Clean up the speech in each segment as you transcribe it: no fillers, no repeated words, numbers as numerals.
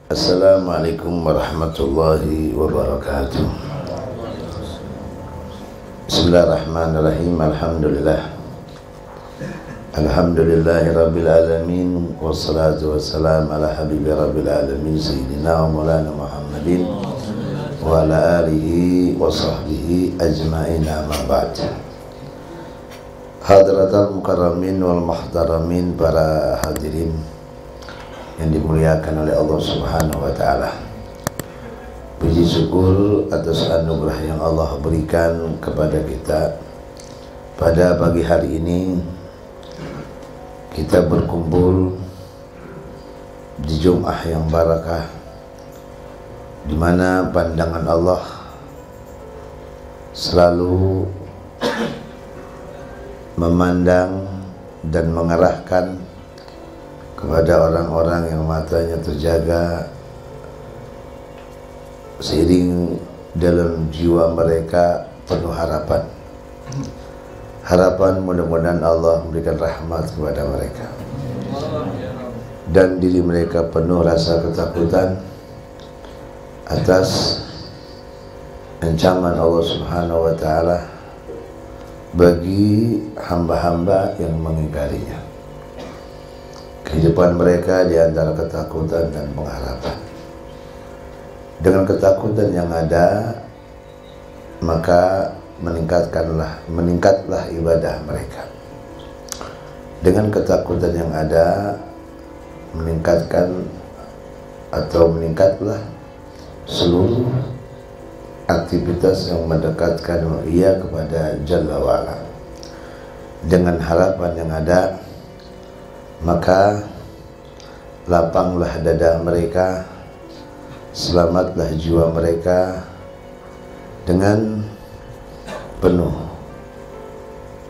Assalamualaikum warahmatullahi wabarakatuh. Bismillahirrahmanirrahim. Alhamdulillahi rabbil alamin. Wassalatu wassalam ala habibi rabbil alamin Sayyidina wa maulana Muhammadin wa ala alihi wa sahbihi ajma'in, amma ba'd. Hadratal mukarramin wal muhtaramin, para hadirin yang dimuliakan oleh Allah Subhanahu wa ta'ala. Puji syukur atas anugerah yang Allah berikan kepada kita. Pada pagi hari ini kita berkumpul di Jum'ah yang barakah, di mana pandangan Allah selalu memandang dan mengarahkan kepada orang-orang yang matanya terjaga, seiring dalam jiwa mereka penuh harapan. Harapan mudah-mudahan Allah memberikan rahmat kepada mereka, dan diri mereka penuh rasa ketakutan atas ancaman Allah Subhanahu wa ta'ala bagi hamba-hamba yang mengingkarinya. Kehidupan mereka di antara ketakutan dan pengharapan. Dengan ketakutan yang ada, maka meningkatlah ibadah mereka. Dengan ketakutan yang ada, meningkatlah seluruh aktivitas yang mendekatkan ia kepada Jalla wa'ala. Dengan harapan yang ada, maka lapanglah dada mereka, selamatlah jiwa mereka dengan penuh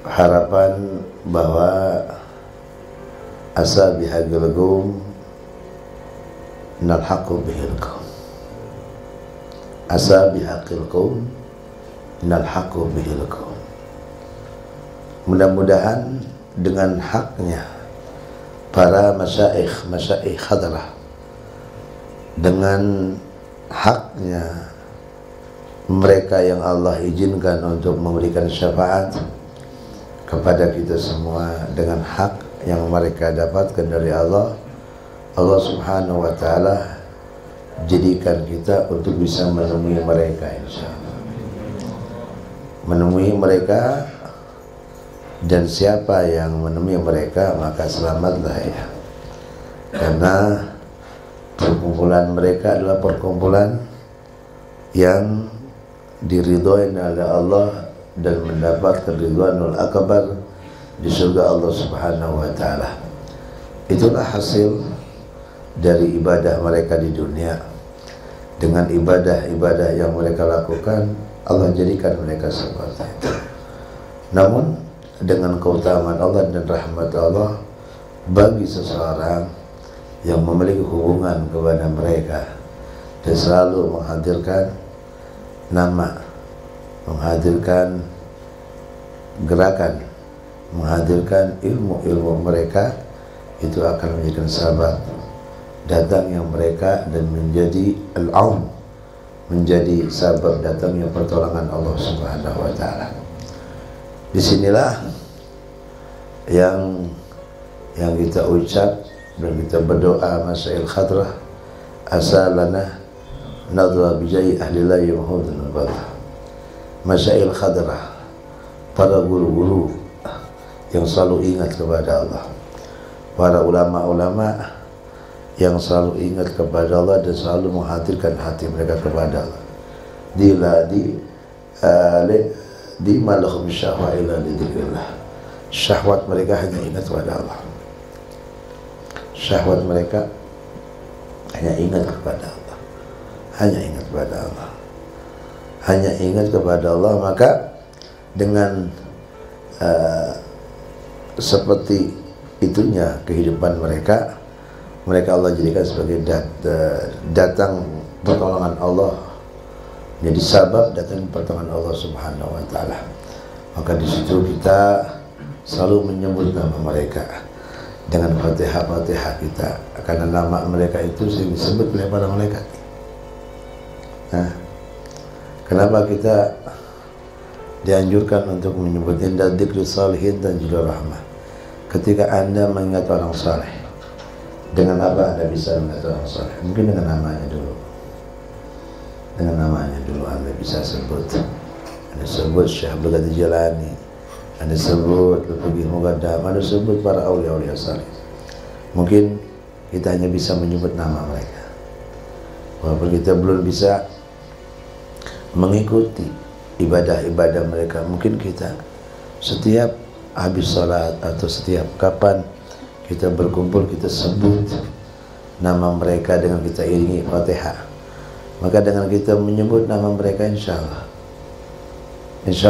harapan bahwa asa bihaqil qaum nalhaqu bihil qaum, asa bihaqil qaum nalhaqu bihil qaum. Mudah-mudahan dengan haknya para masyaikh hadrah, dengan haknya mereka yang Allah izinkan untuk memberikan syafaat kepada kita semua, dengan hak yang mereka dapatkan dari Allah, Allah Subhanahu wa ta'ala jadikan kita untuk bisa menemui mereka, insyaallah. Menemui mereka, dan siapa yang menemui mereka maka selamatlah ya. Karena perkumpulan mereka adalah perkumpulan yang diridhoi oleh Allah dan mendapatkan ridwanul akbar di surga Allah Subhanahu wa ta'ala. Itulah hasil dari ibadah mereka di dunia. Dengan ibadah-ibadah yang mereka lakukan, Allah jadikan mereka seperti itu. Namun dengan keutamaan Allah dan rahmat Allah bagi seseorang yang memiliki hubungan kepada mereka dan selalu menghadirkan nama, menghadirkan gerakan, menghadirkan ilmu-ilmu mereka, itu akan menjadikan sabab datangnya mereka dan menjadi al-aun, menjadi sabab datangnya pertolongan Allah Subhanahu wa ta'ala. Disinilah yang kita ucap dan kita berdoa, Masyail Khadrah asalana nadra bijai ahlillahi mahudun badah. Masyail Khadrah, para guru-guru yang selalu ingat kepada Allah, para ulama-ulama yang selalu ingat kepada Allah dan selalu menghadirkan hati mereka kepada Allah. Di malahum syahwa ila lidzikrillah. Syahwat mereka hanya ingat kepada Allah. Syahwat mereka hanya ingat kepada Allah. Hanya ingat kepada Allah. Hanya ingat kepada Allah. Maka dengan seperti itunya kehidupan mereka, Allah jadikan sebagai datang pertolongan Allah, jadi sabab datang pertolongan Allah Subhanahu wa ta'ala. Maka di situ kita selalu menyebut nama mereka dengan Fatihah kita karena nama mereka itu sering disebut oleh para malaikat. Nah, kenapa kita dianjurkan untuk menyebut inda dzikri salihin dan juga rahmah? Ketika Anda mengingat orang saleh, dengan apa Anda bisa mengingat orang saleh? Mungkin dengan namanya dulu. Dengan namanya dulu Anda bisa sebut. Anda sebut Syekh Abdul Qadir Jilani, Anda sebut Lutfi Muqaddam, Anda sebut para aulia-aulia saleh. Mungkin kita hanya bisa menyebut nama mereka, walaupun kita belum bisa mengikuti ibadah-ibadah mereka. Mungkin kita setiap habis sholat atau setiap kapan kita berkumpul, kita sebut nama mereka dengan kita iringi Fatihah. Maka dengan kita menyebut nama mereka, insya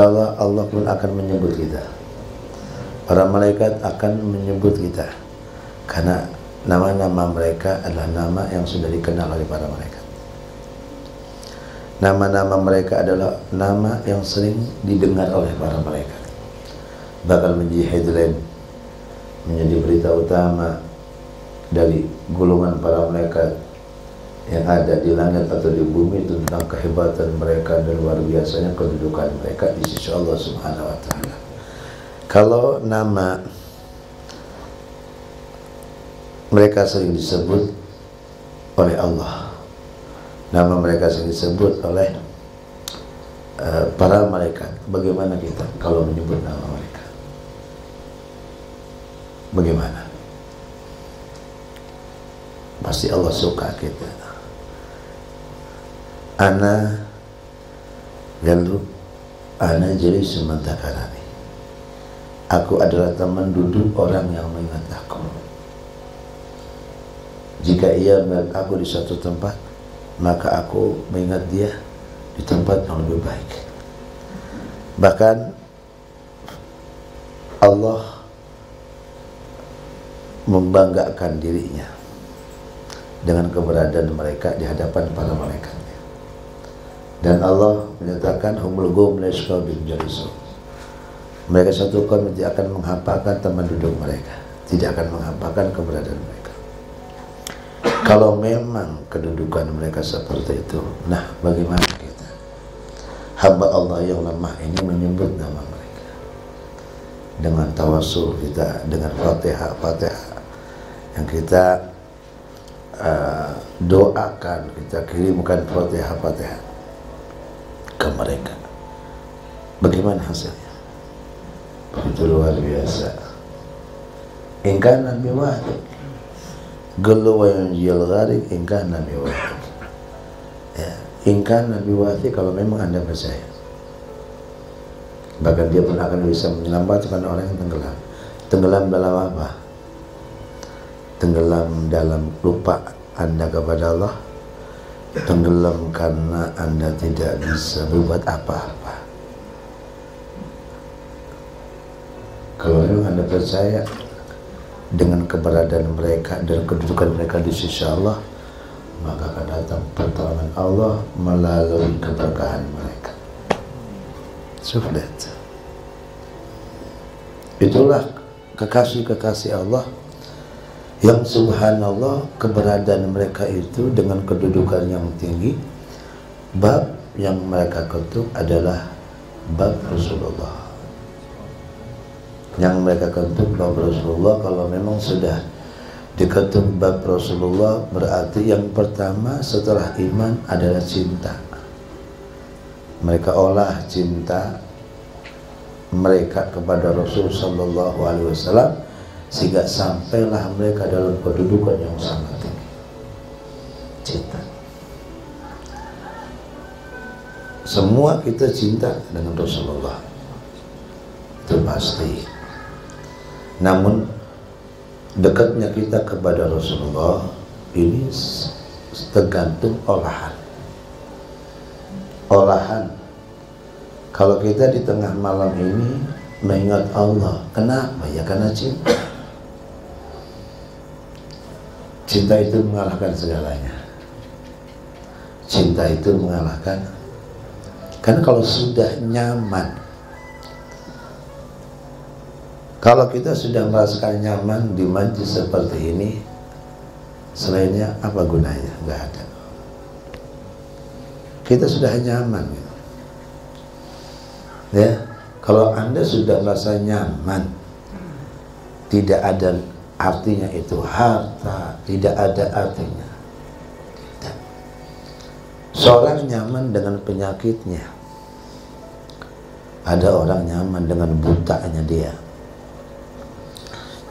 Allah Allah pun akan menyebut kita. Para malaikat akan menyebut kita, karena nama-nama mereka adalah nama yang sudah dikenal oleh para malaikat. Nama-nama mereka adalah nama yang sering didengar oleh para malaikat, bakal menjadi headline, menjadi berita utama dari gulungan para malaikat yang ada di langit atau di bumi tentang kehebatan mereka dan luar biasanya kedudukan mereka di sisi Allah Subhanahu wa taala. Kalau nama mereka sering disebut oleh Allah, nama mereka sering disebut oleh para malaikat, bagaimana kita kalau menyebut nama mereka? Bagaimana? Pasti Allah suka kita. Ana jadi semantakarani. Aku adalah teman duduk orang yang mengingat aku. Jika ia melihat aku di suatu tempat, maka aku mengingat dia di tempat yang lebih baik. Bahkan Allah membanggakan dirinya dengan keberadaan mereka di hadapan para malaikatnya. Dan Allah menyatakan humul qawm la yashqa bihim jalisun. Mereka satu kaum tidak akan menghampakan teman duduk mereka, tidak akan menghampakan keberadaan mereka. Kalau memang kedudukan mereka seperti itu, nah bagaimana kita, hamba Allah yang lemah ini, menyebut nama mereka dengan tawasul kita, dengan Fatihah yang kita doakan, kita kirimkan Fatihah ke mereka. Bagaimana hasilnya? Begitu luar biasa. Ingkan Nabi Wahid gelu wa yunjil gharik, ingkan Nabi Wahid. Ya, ingkan Nabi Wahid kalau memang Anda percaya. Bahkan dia pun akan bisa menyelamatkan orang yang tenggelam. Tenggelam dalam apa? Tenggelam dalam lupa Anda kepada Allah, tenggelam karena Anda tidak bisa berbuat apa-apa. Kalau memang Anda percaya dengan keberadaan mereka dan kedudukan mereka di sisi Allah, maka akan datang pertolongan Allah melalui keberkahan mereka. Sudah. Itulah kekasih-kekasih Allah yang subhanallah keberadaan mereka itu dengan kedudukan yang tinggi. Bab yang mereka ketuk adalah bab Rasulullah. Yang mereka ketuk bab Rasulullah. Kalau memang sudah diketuk bab Rasulullah, berarti yang pertama setelah iman adalah cinta. Mereka olah cinta mereka kepada Rasul sallallahu alaihi wasallam sehingga sampailah mereka dalam kedudukan yang sangat tinggi. Cinta. Semua kita cinta dengan Rasulullah, itu pasti. Namun dekatnya kita kepada Rasulullah ini tergantung olahan. Kalau kita di tengah malam ini mengingat Allah, kenapa? Ya karena cinta. Cinta itu mengalahkan segalanya. Cinta itu mengalahkan. Karena kalau sudah nyaman, kalau kita sudah merasakan nyaman di majlis seperti ini, Selainnya apa gunanya? Nggak ada. Kita sudah nyaman gitu. Ya, kalau Anda sudah merasa nyaman, tidak ada artinya itu harta, tidak ada artinya. Tidak. Seorang nyaman dengan penyakitnya. Ada orang nyaman dengan butanya dia.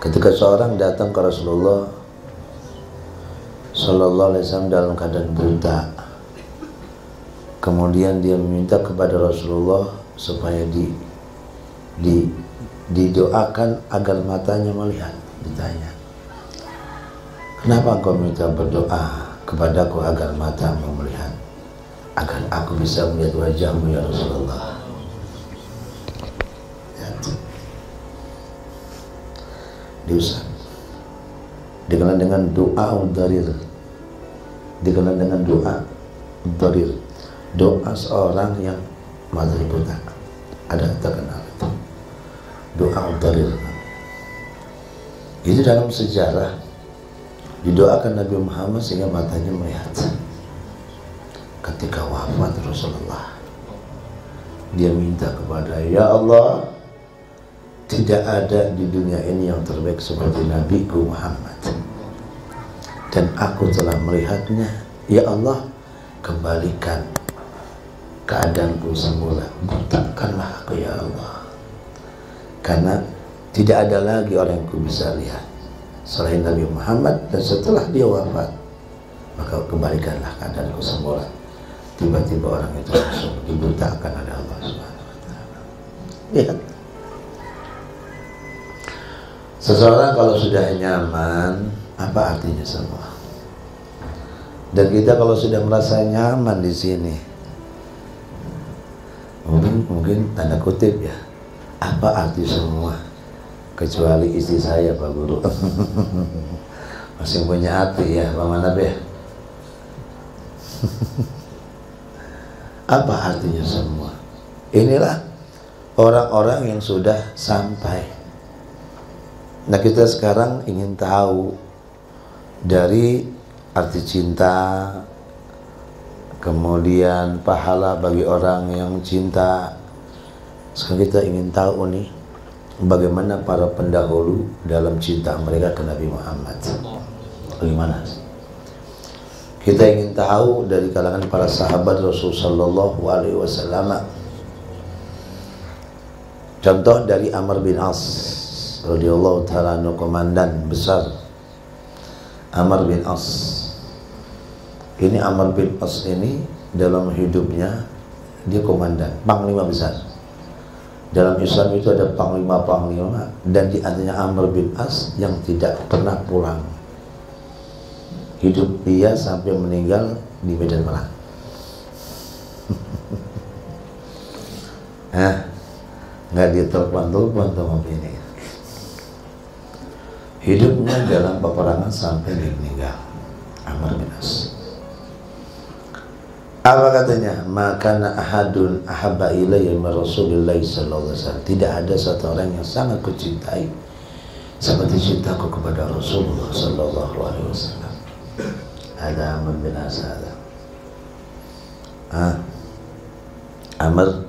Ketika seorang datang ke Rasulullah Sallallahu Alaihi Wasallam dalam keadaan buta, kemudian dia meminta kepada Rasulullah supaya didoakan agar matanya melihat. Ditanya, kenapa engkau minta berdoa kepadaku agar matamu melihat, agar aku bisa melihat wajahmu ya Rasulullah? Diusap, dikenal dengan doa darir, dikenal dengan doa darir, doa seorang yang mati buta. Ada terkenal itu doa darir. Itu dalam sejarah didoakan Nabi Muhammad sehingga matanya melihat. Ketika wafat Rasulullah, dia minta kepada, ya Allah, tidak ada di dunia ini yang terbaik seperti Nabiku Muhammad, dan aku telah melihatnya. Ya Allah, kembalikan keadaanku semula, butakanlah aku ya Allah, karena tidak ada lagi orang yang ku bisa lihat selain Nabi Muhammad, dan setelah dia wafat maka kembalikanlah keadaanku semula. Tiba-tiba orang itu langsung dibutakan oleh Allah Subhanahu wa Ta'ala. Lihat, seseorang kalau sudah nyaman, apa artinya semua? Dan kita kalau sudah merasa nyaman di sini, mungkin tanda kutip ya, apa arti semua? Kecuali istri saya, Pak Guru. Masih punya hati ya, Pak Manab ya. Apa artinya semua? Inilah orang-orang yang sudah sampai. Nah, kita sekarang ingin tahu dari arti cinta, kemudian pahala bagi orang yang cinta. Sekarang kita ingin tahu nih, bagaimana para pendahulu dalam cinta mereka ke Nabi Muhammad. Bagaimana? Kita ingin tahu dari kalangan para sahabat Rasul Sallallahu Alaihi Wasallam. Contoh dari Amr bin As radhiyallahu ta'ala anhu, komandan besar Amr bin As. Ini Amr bin As ini dalam hidupnya dia komandan, panglima besar. Dalam Islam itu ada panglima-panglima, dan di antaranya Amr bin As yang tidak pernah pulang. Hidup dia sampai meninggal di medan perang. Nggak ditelepon-telepon sama ini. Hidupnya dalam peperangan sampai dia meninggal. Amr bin As. Apa katanya? Makana ahadun ahabba ilayya min Rasulillah sallallahu alaihi wasallam. Tidak ada satu orang yang sangat kucintai seperti cintaku kepada Rasulullah sallallahu alaihi wasallam. Ada Amr bin As ada. Amr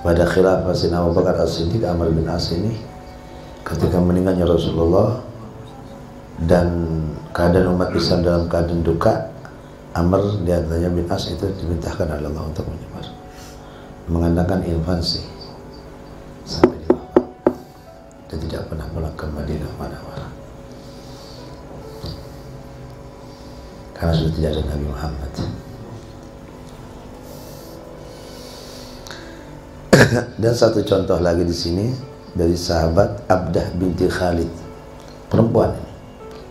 pada khilafah Sayyidina Abu Bakar As-Siddiq, Amr bin As ini ketika meninggalnya Rasulullah dan keadaan umat Islam dalam keadaan duka, Amr diantaranya bin As itu dimintakan oleh Allah untuk menyebar, mengadakan invasi sampai di wafat, dan tidak pernah pulang ke Madinah Munawwarah karena sudah tidak ada Nabi Muhammad. Dan satu contoh lagi di sini dari sahabat Abdah binti Khalid, perempuan ini,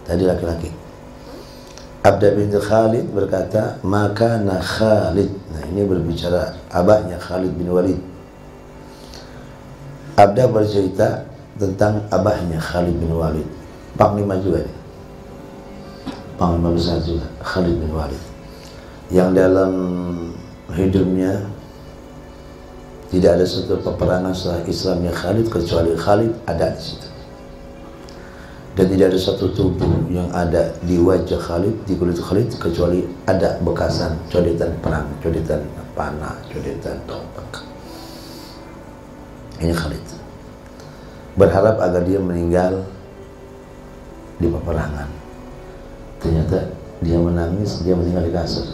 tadi laki-laki. Abdah binti Khalid berkata, maka Khalid. Nah, ini berbicara abahnya Khalid bin Walid. Abdah bercerita tentang abahnya Khalid bin Walid, panglima juga nih, panglima besar juga, Khalid bin Walid, yang dalam hidupnya tidak ada satu peperangan setelah Islamnya Khalid kecuali Khalid ada di situ. Dan tidak ada satu tubuh yang ada di wajah Khalid, di kulit Khalid, kecuali ada bekasan codetan perang, codetan panah, codetan tombak. Ini Khalid berharap agar dia meninggal di peperangan. Ternyata dia menangis, dia meninggal di kasur.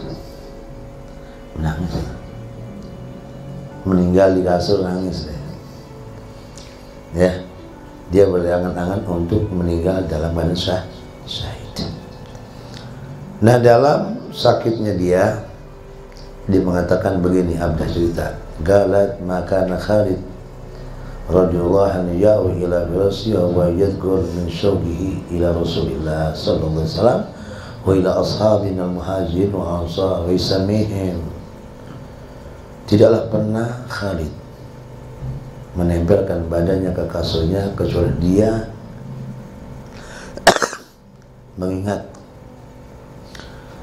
Menangis, meninggal di kasur, nangis deh. Ya, dia berangan-angan untuk meninggal dalam badan syahid. Nah, dalam sakitnya dia mengatakan begini, Abdah cerita, galat makana Khalid radhiyallahu anhu ya'u ila birasi wa yadhkur min syauqihi ila Rasulillah sallallahu alaihi wasallam wa ila ashabina al-muhajirin wa ansar wa isamihim. Tidaklah pernah Khalid menempelkan badannya ke kasurnya kecuali dia mengingat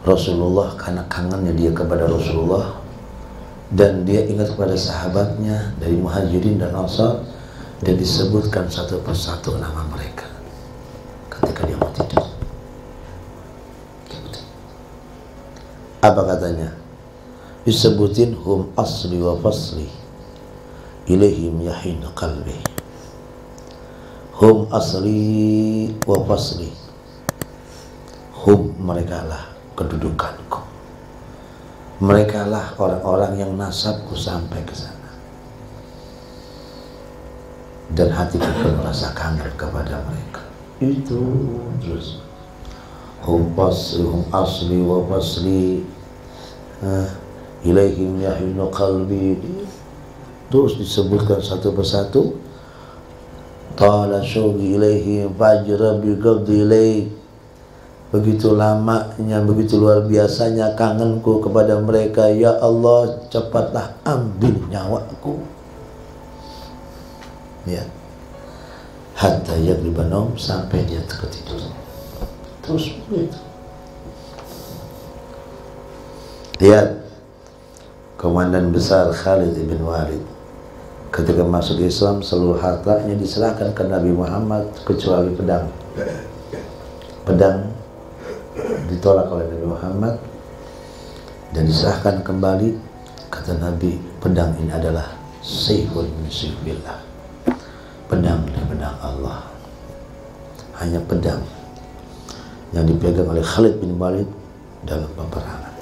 Rasulullah karena kangennya dia kepada Rasulullah, dan dia ingat kepada sahabatnya dari Muhajirin dan Ansar, dan disebutkan satu persatu nama mereka ketika dia mau tidur. Apa katanya? Disebutin hum asli wa fasli ilaihim yahin qalbi. Hum asli wa fasli. Hum, mereka lah kedudukanku, mereka lah orang-orang yang nasabku sampai ke sana, dan hatiku pun merasa kangen kepada mereka. Itu terus hum asli wa fasli ilaihim yahinu qalbi, terus disebutkan satu persatu. Tala syugi ilaihim fajra bi qabdi ilaih, begitu lamanya, begitu luar biasanya kangenku kepada mereka. Ya Allah, cepatlah ambil nyawaku. Ya, hatta yaghlibanom, sampai dia tertidur. Terus begitu. Lihat komandan besar Khalid bin Walid ketika masuk Islam, seluruh hartanya diserahkan ke Nabi Muhammad kecuali pedang. Pedang ditolak oleh Nabi Muhammad dan diserahkan kembali. Kata Nabi, pedang ini adalah sayfun min sayfillah, pedang dari pedang Allah. Hanya pedang yang dipegang oleh Khalid bin Walid dalam peperangan,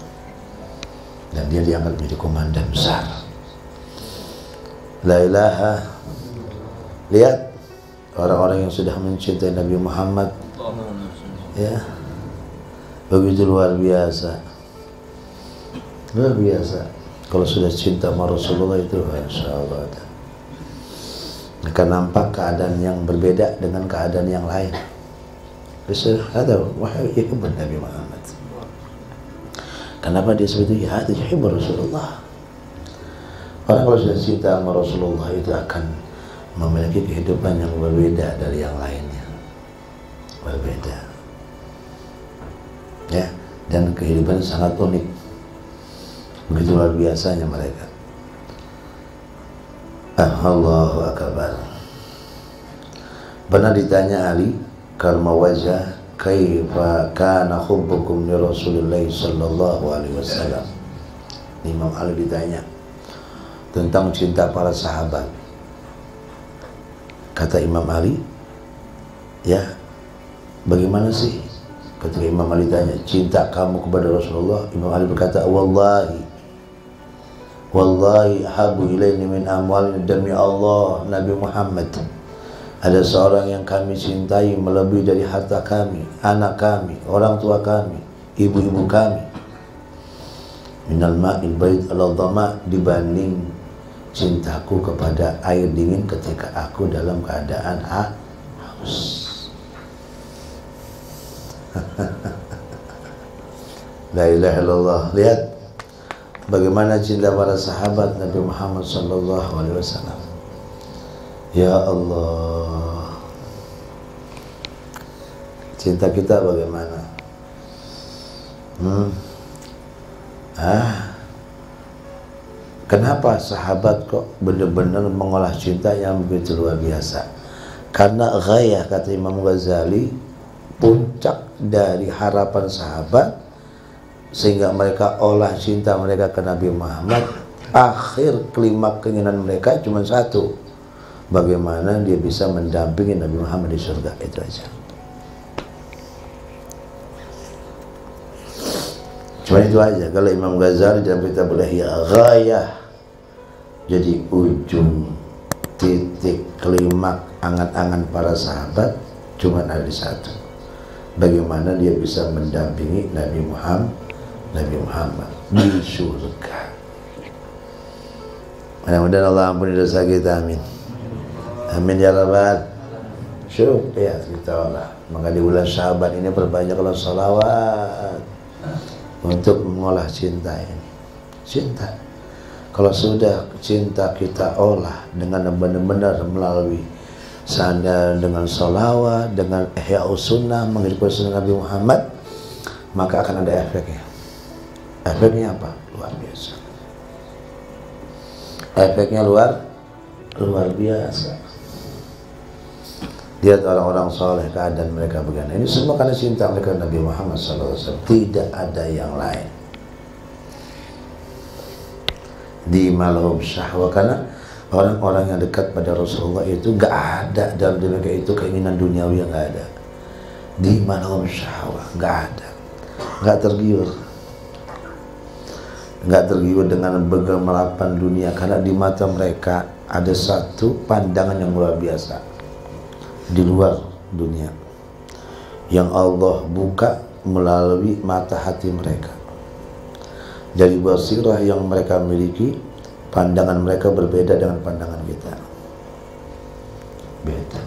dan dia diangkat menjadi komandan besar. La ilaha. Lihat orang-orang yang sudah mencintai Nabi Muhammad, ya, begitu luar biasa, luar biasa. Kalau sudah cinta sama Rasulullah itu, Masya Allah, akan nampak keadaan yang berbeda dengan keadaan yang lain. Ada wahai ikhwan Nabi Muhammad. Kenapa dia seperti itu? Ya, yuhibbu Rasulullah. Orang kalau sudah cinta sama Rasulullah itu akan memiliki kehidupan yang berbeda dari yang lainnya, berbeda. Ya, dan kehidupan sangat unik, begitu luar biasanya mereka. Allahu Akbar. Pernah ditanya Ali, kalma wajah kaifa kana hubbukum li Rasulillah sallallahu alaihi wasallam. Imam Ali ditanya tentang cinta para sahabat. Kata Imam Ali, ya, bagaimana sih? Ketika Imam Ali tanya, cinta kamu kepada Rasulullah, Imam Ali berkata, wallahi habu ilaini min amwalin, demi Allah Nabi Muhammad, ada seorang yang kami cintai melebihi dari harta kami, anak kami, orang tua kami, ibu-ibu kami, minal ma'il bait ala dhama, dibanding cintaku kepada air dingin ketika aku dalam keadaan haus. La ilaha illallah. Lihat bagaimana cinta para sahabat Nabi Muhammad sallallahu alaihi wasallam. Ya Allah, cinta kita bagaimana? Kenapa sahabat kok benar-benar mengolah cinta yang begitu luar biasa? Karena ghayah, kata Imam Ghazali, puncak dari harapan sahabat sehingga mereka olah cinta mereka ke Nabi Muhammad, akhir klimaks keinginan mereka cuma satu, bagaimana dia bisa mendampingi Nabi Muhammad di surga. Itu aja. Cuma itu aja. Kalau Imam Ghazali dalam kitab Ihya, ghayah, jadi ujung titik klimaks angan-angan para sahabat cuma ada di satu, bagaimana dia bisa mendampingi Nabi Muhammad di surga. Mudah-mudahan Allah ampuni dosa kita, amin. Amin ya rabbal. Syuk ya kita Allah. Maka di bulan Syaban ini perbanyaklah salawat untuk mengolah cinta ini. Cinta. Kalau sudah cinta kita olah dengan benar-benar melalui sandal dengan salawat, dengan ihya sunnah, menghidupkan sunnah Nabi Muhammad, maka akan ada efeknya. Efeknya apa? Luar biasa. Efeknya luar biasa. Lihat orang-orang soleh keadaan mereka begini. Ini semua karena cinta mereka Nabi Muhammad SAW. Tidak ada yang lain. Di malhum syahwa, karena orang-orang yang dekat pada Rasulullah itu gak ada dalam diri mereka itu keinginan duniawi, yang gak ada. Di malhum syahwa, gak ada, gak tergiur dengan bergemarapan dunia, karena di mata mereka ada satu pandangan yang luar biasa di luar dunia yang Allah buka melalui mata hati mereka. Dari basirah yang mereka miliki, pandangan mereka berbeda dengan pandangan kita. Beda.